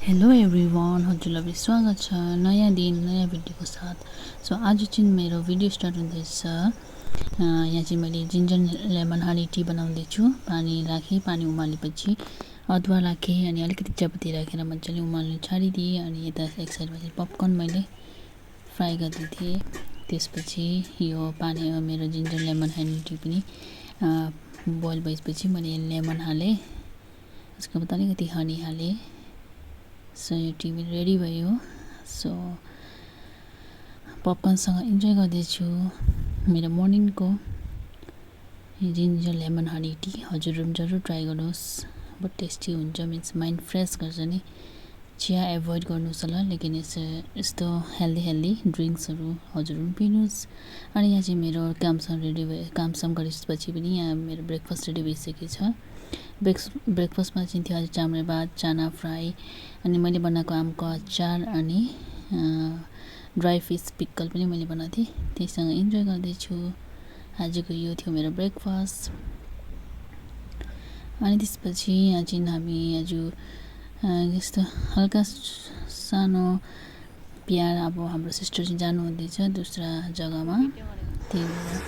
Hello everyone, हजुरलाई स्वागत छ नयाँ दिन नयाँ भिडियोको साथ। सो आज चाहिँ मेरो भिडियो स्टार्ट हुँदैछ। यहाँ चाहिँ मैले जिन्जर लेमन हनी टी बनाउँदैछु। पानी राखेँ, पानी उमालेपछि अदुवा राखेँ अनि अलिकति चियापत्ती राखेर मजाले उमाल्नु छाडिदिएँ। अनि यता एक साइडमा चाहिँ पपकर्न मैले फ्राई गर्दै थिएँ। त्यसपछि यो पानी मेरो जिन्जर लेमन हनी टी पनि बोइल भएपछि मैले लेमन हालेँ, त्यसको बाद अलिकति हनी हालेँ। सो यो टी रेडी भयो। सो पपकर्नसँग इन्जोय गर्दैछु मेरो मर्निङको जिन्जर लेमन हनी टी। हजुरहरू जरुर ट्राई गर्नुहोस्, बहुत टेस्टी हुन्छ। मिन्स माइन्ड फ्रेस गर्छ नि। चिया एभोइड गर्नुहोस् होला, लेकिन यस्तो हेल्दी ड्रिङ्क्सहरू हजुरहरू पनि पिउनुहोस्। अनि यहाँ चाहिँ मेरो कामसाम रेडी भयो। कामसाम गरेपछि पनि यहाँ मेरो ब्रेकफास्ट रेडी भइसकेको छ। ब्रेकफास्टमा चाहिँ थियो आज चाम्रे भात, चाना फ्राई, अनि मैले बनाएको आमको अचार अनि ड्राई फिस पिक्कल पनि मैले बनाएको थिएँ। त्यहीसँग इन्जोय गर्दैछु। आजको यो थियो मेरो ब्रेकफास्ट। अनि त्यसपछि यहाँ चाहिँ हामी आज यस्तो हल्का सानो प्यार, अब हाम्रो सिस्टर चाहिँ जानुहुँदैछ दूसरा जग्गामा, त्यही भएर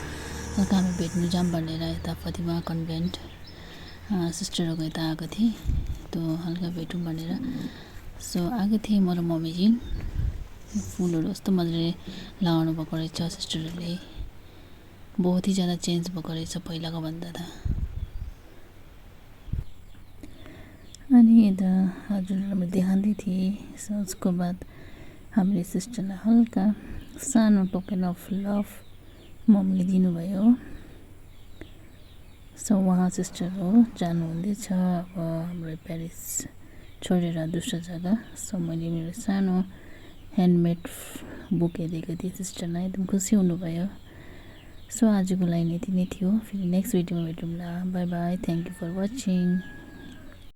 हल्का हामी भेट्नु जाऊँ भनेर यता फतिमा कन्भेन्ट सिस्टरहरूको यता आएको थिएँ। त्यो हल्का भेटौँ भनेर सो आएको थिएँ। म र मम्मी चाहिँ फुलहरू कस्तो मजाले लगाउनु भएको रहेछ सिस्टरहरूले। बहुत ही ज़्यादा चेन्ज भएको रहेछ पहिलाको भन्दा त। अनि यता हजुरहरूलाई देखाउँदै थिएँ। सो उसको बाद हामीले सिस्टरलाई हल्का सानो टोकन अफ लभ मम्मीले दिनुभयो। सो उहाँ सिस्टर हो, जानुहुँदैछ अब हाम्रो प्यारिस छोडेर दोस्रो जग्गा। सो मैले मेरो सानो ह्यान्डमेड बुके दिएको थिएँ सिस्टरलाई, एकदम खुसी हुनुभयो। सो आजको लागि यति नै थियो। फेरि नेक्स्ट भिडियोमा भेटौँला। Bye bye, thank you for watching.